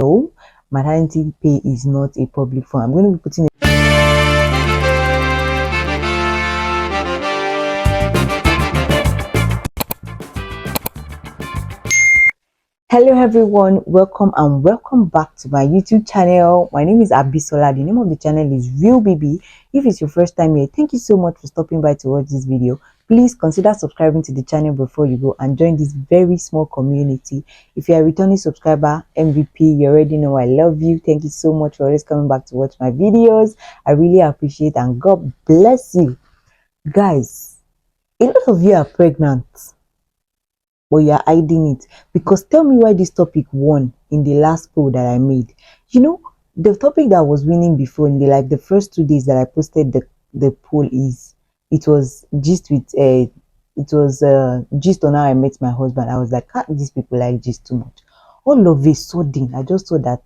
No, maternity pay is not a public fund. I'm going to be putting Hello everyone, welcome back to my YouTube channel. My name is Abisola. The name of the channel is Real Baby. If it's your first time here, thank you so much for stopping by to watch this video. Please consider subscribing to the channel before you go and join this very small community. If you're a returning subscriber, MVP, you already know I love you. Thank you so much for always coming back to watch my videos. I really appreciate and God bless you. Guys, a lot of you are pregnant, but you're hiding it. Because tell me why this topic won in the last poll that I made. You know, the topic that was winning before in the first 2 days that I posted the poll is it was gist on how I met my husband. I was like, ah, these people like gist too much. All of a sudden, I just saw that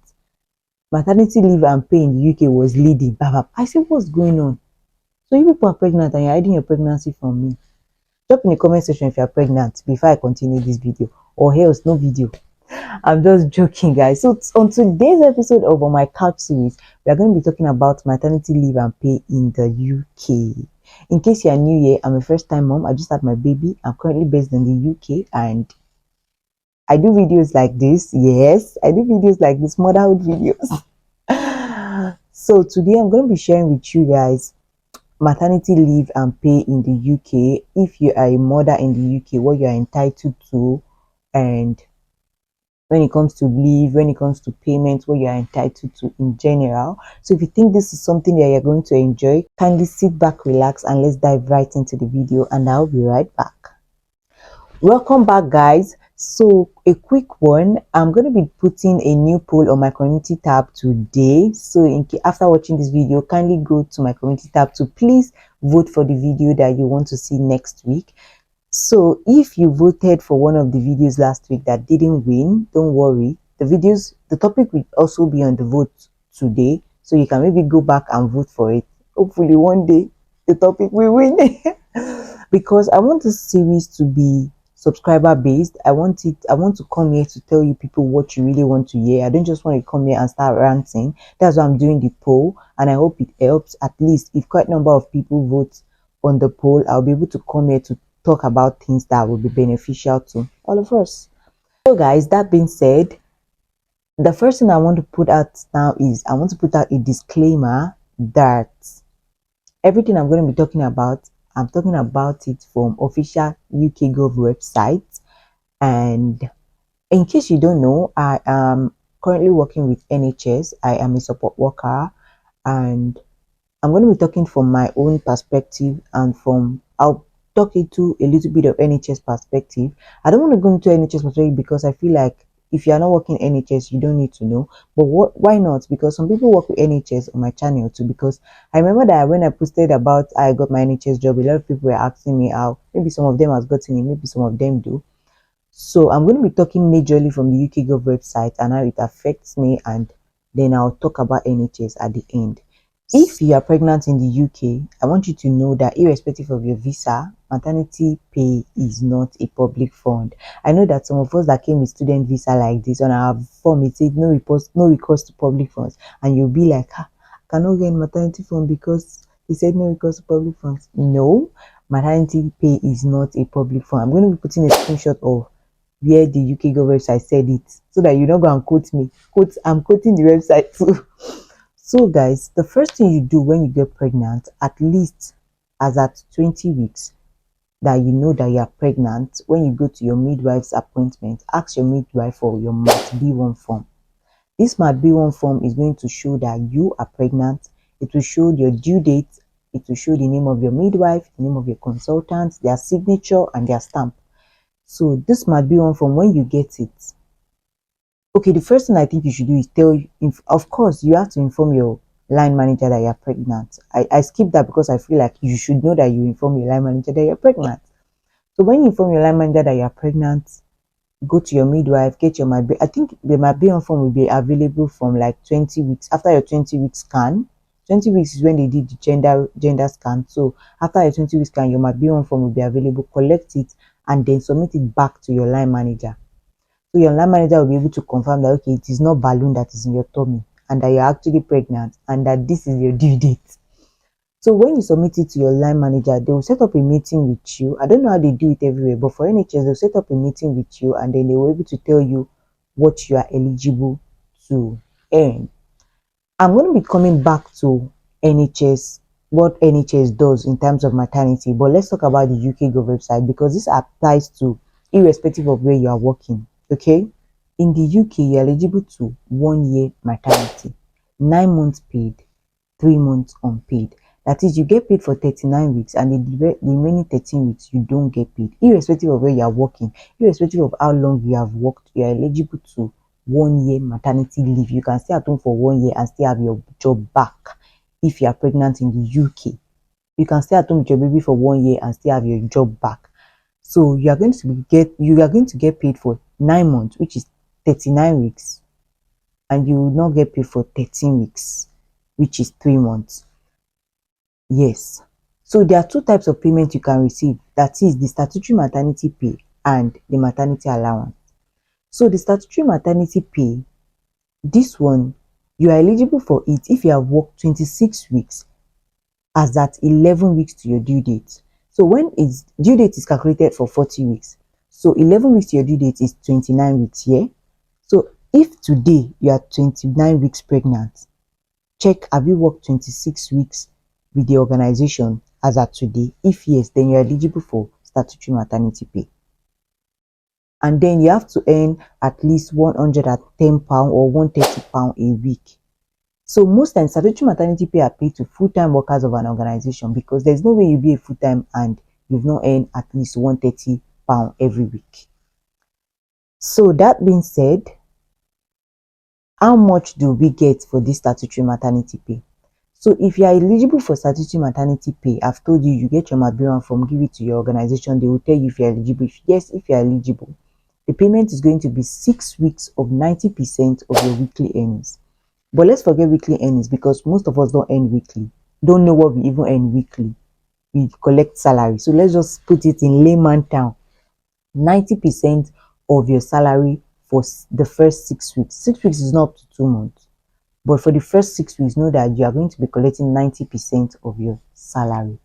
maternity leave and pay in the UK was leading. Baba, I said, what's going on? So you people are pregnant and you're hiding your pregnancy from me. Drop in the comment section if you're pregnant before I continue this video, or else no video. I'm just joking, guys. So on today's episode of On My Couch series, we are going to be talking about maternity leave and pay in the UK. In case you are new here, I'm a first-time mom. I just had my baby. I'm currently based in the UK and I do videos like this. Yes, I do videos like this, motherhood videos. So today I'm going to be sharing with you guys maternity leave and pay in the UK. If you are a mother in the UK, what you are entitled to, and when it comes to leave, when it comes to payments, what you are entitled to in general. So if you think this is something that you're going to enjoy, kindly sit back, relax, and let's dive right into the video, and I'll be right back. Welcome back, guys. So a quick one, I'm going to be putting a new poll on my community tab today. So after watching this video, kindly go to my community tab to please vote for the video that you want to see next week. So if you voted for one of the videos last week that didn't win, don't worry, the topic will also be on the vote today, so you can maybe go back and vote for it. Hopefully one day the topic will win. Because I want this series to be subscriber based. I want to come here to tell you people what you really want to hear. I don't just want to come here and start ranting. That's why I'm doing the poll, and I hope it helps. At least if quite a number of people vote on the poll, I'll be able to come here to talk about things that will be beneficial to all of us. So guys, that being said, the first thing I want to put out now is I want to put out a disclaimer that everything I'm going to be talking about, I'm talking about it from official UK Gov website. And in case you don't know, I am currently working with NHS. I am a support worker, and I'm going to be talking from my own perspective and I'll talk into a little bit of NHS perspective. I don't want to go into NHS perspective because I feel like if you are not working NHS, you don't need to know. But why not? Because some people work with NHS on my channel too. Because I remember that when I posted about I got my NHS job, a lot of people were asking me how. Maybe some of them has gotten it, maybe some of them do. So I'm going to be talking majorly from the UK Gov website and how it affects me, and then I'll talk about NHS at the end. If you are pregnant in the UK, I want you to know that irrespective of your visa, maternity pay is not a public fund. I know that some of us that came with student visa like this, on our form it said no recourse to public funds, and you'll be like, I cannot get maternity fund because they said no recourse to public funds. No, maternity pay is not a public fund. I'm going to be putting a screenshot of where the UK Gov website said it, so that you don't go and quote me. I'm quoting the website too. So guys, the first thing you do when you get pregnant, at least as at 20 weeks, that you know that you are pregnant, when you go to your midwife's appointment, ask your midwife for your MAT B1 form. This MAT B1 form is going to show that you are pregnant. It will show your due date. It will show the name of your midwife, the name of your consultant, their signature, and their stamp. So this MAT B1 form, when you get it, okay, the first thing I think you should do is of course, you have to inform your line manager that you're pregnant. I skip that because I feel like you should know that you inform your line manager that you're pregnant. So when you inform your line manager that you're pregnant, go to your midwife, get your MAT. I think the MAT form will be available from like 20 weeks. After your 20-week scan, 20 weeks is when they did the gender scan. So after your 20-week scan, your MAT form will be available. Collect it and then submit it back to your line manager. So your line manager will be able to confirm that okay, it is not balloon that is in your tummy and that you're actually pregnant and that this is your due date. So when you submit it to your line manager, they will set up a meeting with you. I don't know how they do it everywhere, but for NHS, they'll set up a meeting with you and then they will be able to tell you what you are eligible to earn. I'm going to be coming back to NHS, what NHS does in terms of maternity, but let's talk about the UK Gov website because this applies to irrespective of where you are working. Okay, in the UK, you're eligible to 1 year maternity, 9 months paid, 3 months unpaid. That is, you get paid for 39 weeks and the remaining 13 weeks you don't get paid. Irrespective of where you are working, irrespective of how long you have worked, you are eligible to 1 year maternity leave. You can stay at home for 1 year and still have your job back if you are pregnant in the UK. You can stay at home with your baby for 1 year and still have your job back. So you are going to get paid for 9 months, which is 39 weeks, and you will not get paid for 13 weeks, which is 3 months. Yes. So there are two types of payment you can receive. That is the statutory maternity pay and the maternity allowance. So the statutory maternity pay, this one, you are eligible for it if you have worked 26 weeks as that 11 weeks to your due date. So when its due date is calculated for 40 weeks, so 11 weeks to your due date is 29 weeks, yeah? So if today you are 29 weeks pregnant, check have you worked 26 weeks with the organization as at today? If yes, then you're eligible for statutory maternity pay. And then you have to earn at least £110 or £130 a week. So most times statutory maternity pay are paid to full-time workers of an organization because there's no way you'll be a full-time and you've not earned at least £130 every week. So that being said, how much do we get for this statutory maternity pay? So if you are eligible for statutory maternity pay, I've told you, you get your Mabiran form, give it to your organization. They will tell you if you're eligible. Yes, if you're eligible, the payment is going to be 6 weeks of 90% of your weekly earnings. But let's forget weekly earnings because most of us don't earn weekly. Don't know what we even earn weekly. We collect salary. So let's just put it in layman term. 90% of your salary for the first 6 weeks. 6 weeks is not up to 2 months. But for the first 6 weeks, know that you are going to be collecting 90% of your salary,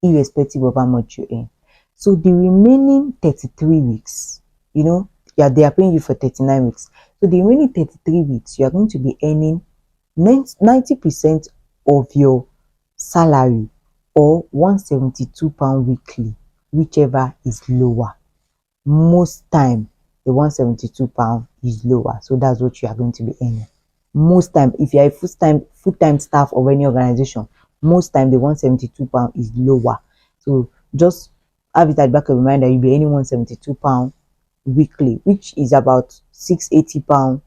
irrespective of how much you earn. So the remaining 33 weeks, they are paying you for 39 weeks. So the remaining 33 weeks, you are going to be earning 90% of your salary or £172 weekly, whichever is lower. Most time, the £172 is lower. So that's what you are going to be earning. Most time, if you are a full-time staff of any organization, most time the £172 is lower. So just have it at the back of your mind that you'll be earning £172 weekly, which is about £680.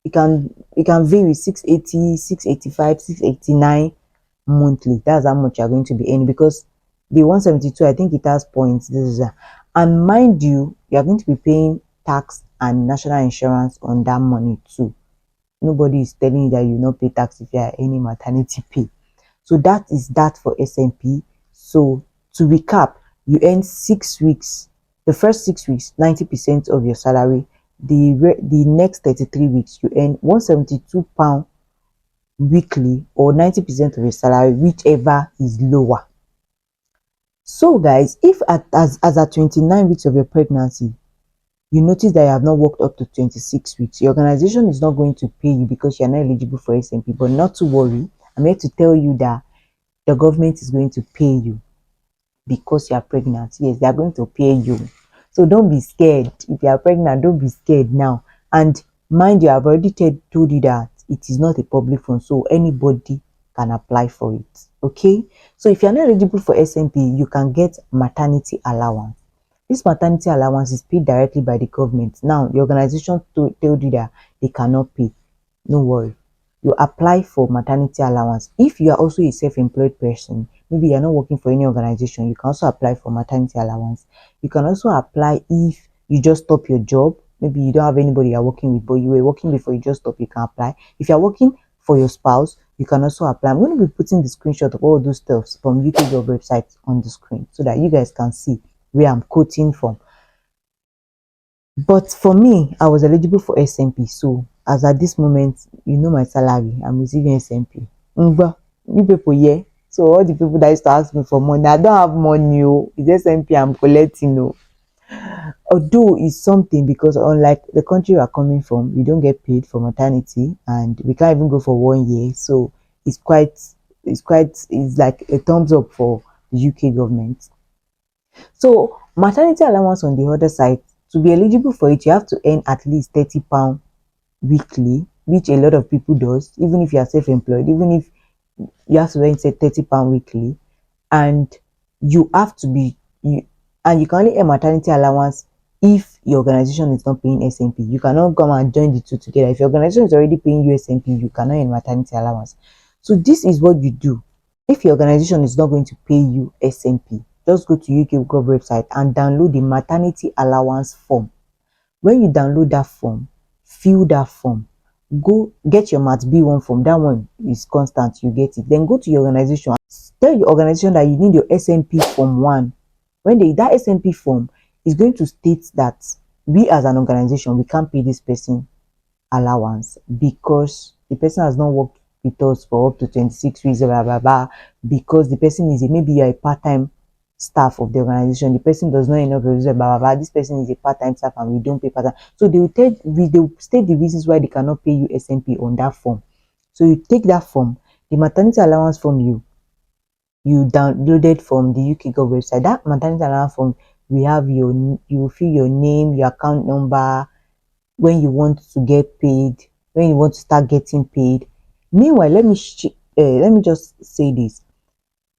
It can vary 680, 685, 689 monthly. That's how much you're going to be earning because the 172, I think it has points. And mind you, you're going to be paying tax and national insurance on that money too. Nobody is telling you that you not pay tax if you are any maternity pay. So that is that for SMP. So to recap, you earn 6 weeks. The first 6 weeks, 90% of your salary. The next 33 weeks, you earn £172 weekly or 90% of your salary, whichever is lower. So guys, if as at 29 weeks of your pregnancy, you notice that you have not worked up to 26 weeks, your organization is not going to pay you because you're not eligible for SMP. But not to worry, I'm here to tell you that the government is going to pay you because you are pregnant. Yes, they are going to pay you. So don't be scared. If you are pregnant, don't be scared now. And mind you, I've already told you that it is not a public fund, so anybody can apply for it. Okay, so if you're not eligible for SMP, you can get maternity allowance. This maternity allowance is paid directly by the government. Now, the organization told you that they cannot pay. No worry. You apply for maternity allowance. If you are also a self-employed person, maybe you're not working for any organization, you can also apply for maternity allowance. You can also apply if you just stop your job. Maybe you don't have anybody you're working with, but you were working before you just stop, you can apply. If you're working for your spouse, you can also apply. I'm going to be putting the screenshot of all those stuff from UK job website on the screen so that you guys can see where I'm quoting from. But for me, I was eligible for SMP. So as at this moment, you know my salary, I'm receiving SMP. But you people, yeah. So all the people that used to ask me for money, I don't have money. Oh, it's SMP I'm collecting. Oh. Although it's something, because unlike the country we are coming from, we don't get paid for maternity and we can't even go for 1 year. So it's quite it's like a thumbs up for the UK government. So maternity allowance on the other side, to be eligible for it, you have to earn at least £30 weekly, which a lot of people does, even if you are self-employed, even if you have to earn say £30 weekly, and you have to be you and you can only earn maternity allowance if your organization is not paying SMP. You cannot come and join the two together. If your organization is already paying you SMP, you cannot earn maternity allowance. So this is what you do. If your organization is not going to pay you SMP, just go to UK Gov website and download the maternity allowance form. When you download that form, fill that form, go get your mat B1 form. That one is constant, you get it. Then go to your organization, tell your organization that you need your SMP form 1. When that SMP form is going to state that we as an organization, we can't pay this person allowance because the person has not worked with us for up to 26 weeks, blah blah blah, because the person is maybe you're a part-time staff of the organization, the person does not enough blah, blah blah blah, this person is a part-time staff and we don't pay part-time. So they will state the reasons why they cannot pay you SMP on that form. So you take that form, the maternity allowance form you downloaded from the UK Gov website. That maternity allowance form, we have you fill your name, your account number, when you want to get paid, when you want to start getting paid. Meanwhile, let me just say this.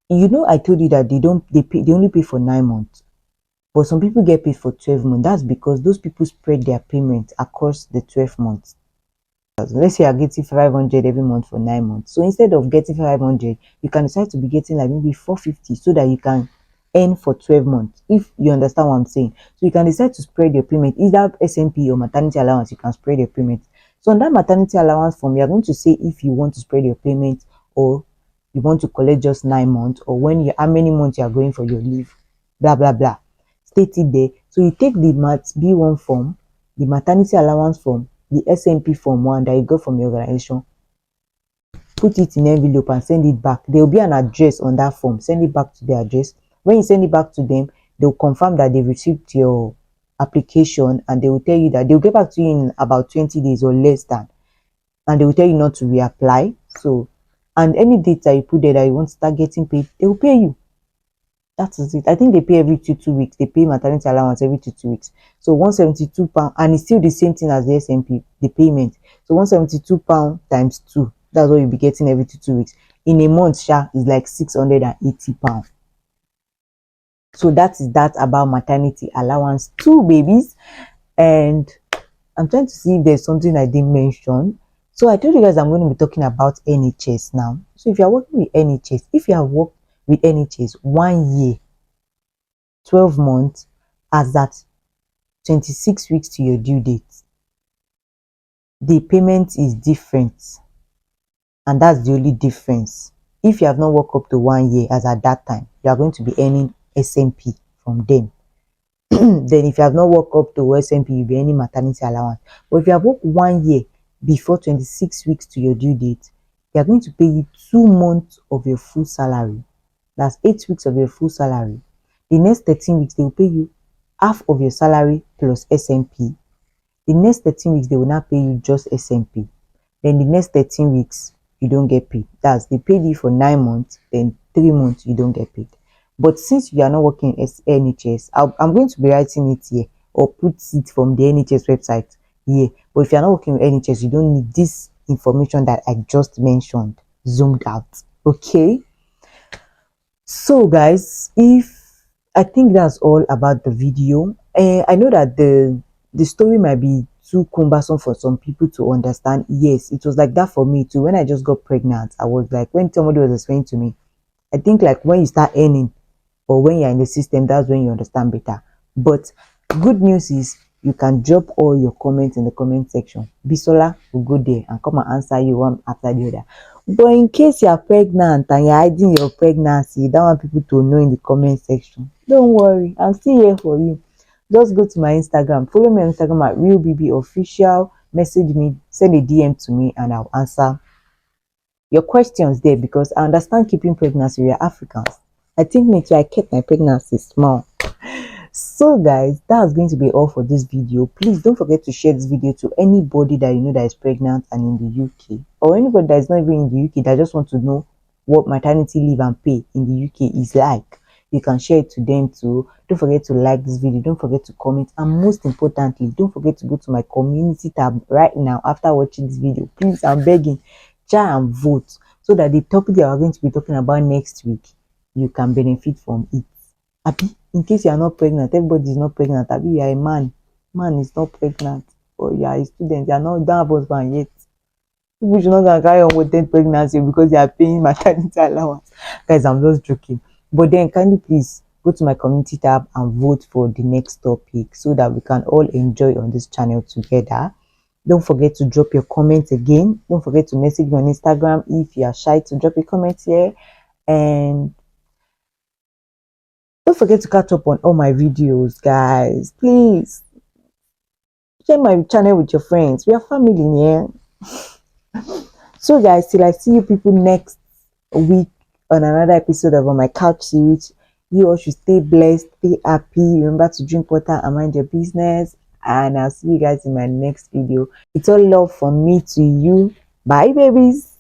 You know, I told you that they only pay for 9 months, but some people get paid for 12 months. That's because those people spread their payment across the 12 months. Let's say you're getting 500 every month for 9 months. So instead of getting 500, you can decide to be getting like maybe 450 so that you can earn for 12 months. If you understand what I'm saying. So you can decide to spread your payment, either SMP or maternity allowance, you can spread your payment. So on that maternity allowance form, you're going to say if you want to spread your payment or you want to collect just 9 months, or how many months you are going for your leave, blah blah blah. State it there. So you take the mat B1 form, the maternity allowance form, the SMP form 1 that you got from your organization, put it in envelope and send it back. There will be an address on that form. Send it back to the address. When you send it back to them, they'll confirm that they received your application and they will tell you that they'll get back to you in about 20 days or less than, and they will tell you not to reapply. So, and any date that you put there that you want to start getting paid, they will pay you. That is it. I think they pay every 2 weeks. They pay maternity allowance every 2 weeks. So £172, and it's still the same thing as the SMP, the payment. So £172 times 2. That's what you'll be getting every 2 weeks. In a month, is like £680. So that is that about maternity allowance 2, babies. And I'm trying to see if there's something I didn't mention. So I told you guys I'm going to be talking about NHS now. So if you're working with NHS, if you have worked with NHS 1 year, 12 months, as that 26 weeks to your due date, the payment is different, and that's the only difference. If you have not worked up to 1 year, as at that time, you are going to be earning SMP from them. Then if you have not worked up to SMP, you'll be earning maternity allowance. But if you have worked 1 year before 26 weeks to your due date, they are going to pay you 2 months of your full salary. That's 8 weeks of your full salary. The next 13 weeks, they will pay you half of your salary plus SMP. The next 13 weeks, they will not pay you just SMP. Then the next 13 weeks, you don't get paid. That's, they paid you for 9 months, then 3 months, you don't get paid. But since you are not working as NHS, I'm going to be writing it here or put it from the NHS website here. But if you're not working with NHS, you don't need this information that I just mentioned zoomed out. Okay? So guys, if I think that's all about the video. I know that the story might be too cumbersome for some people to understand. Yes, it was like that for me too. When I just got pregnant, I was like, when somebody was explaining to me, I think like when you start earning or when you're in the system, that's when you understand better. But good news is you can drop all your comments in the comment section. Bisola will go there and come and answer you one after the other. But in case you're pregnant and you're hiding your pregnancy, you don't want people to know in the comment section, don't worry, I'm still here for you. Just go to my Instagram, follow me on Instagram at realbbofficial, message me, send a DM to me, and I'll answer your questions there, because I understand keeping pregnancy. We are Africans. I think me too, I kept my pregnancy small. So guys, that's going to be all for this video. Please don't forget to share this video to anybody that you know that is pregnant and in the UK, or anybody that is not even in the UK that just want to know what maternity leave and pay in the UK is like. You can share it to them too. Don't forget to like this video, don't forget to comment, and most importantly, don't forget to go to my community tab right now after watching this video. Please, I'm begging, try and vote so that the topic that we're going to be talking about next week, you can benefit from it. Abi, in case you are not pregnant, everybody is not pregnant. Abi, you are a man. Man is not pregnant. Or you are a student. You are not, don't have husband yet. People should not gonna carry on with 10 pregnancy because they are paying maternity allowance. Guys, I'm just joking. But then kindly please go to my community tab and vote for the next topic so that we can all enjoy on this channel together. Don't forget to drop your comments again. Don't forget to message me on Instagram if you are shy to drop a comment here. And don't forget to catch up on all my videos, guys. Please share my channel with your friends. We are family here. So guys, till I see you people next week on another episode of my couch series, you all should stay blessed, stay happy, remember to drink water and mind your business, and I'll see you guys in my next video. It's all love from me to you. Bye babies.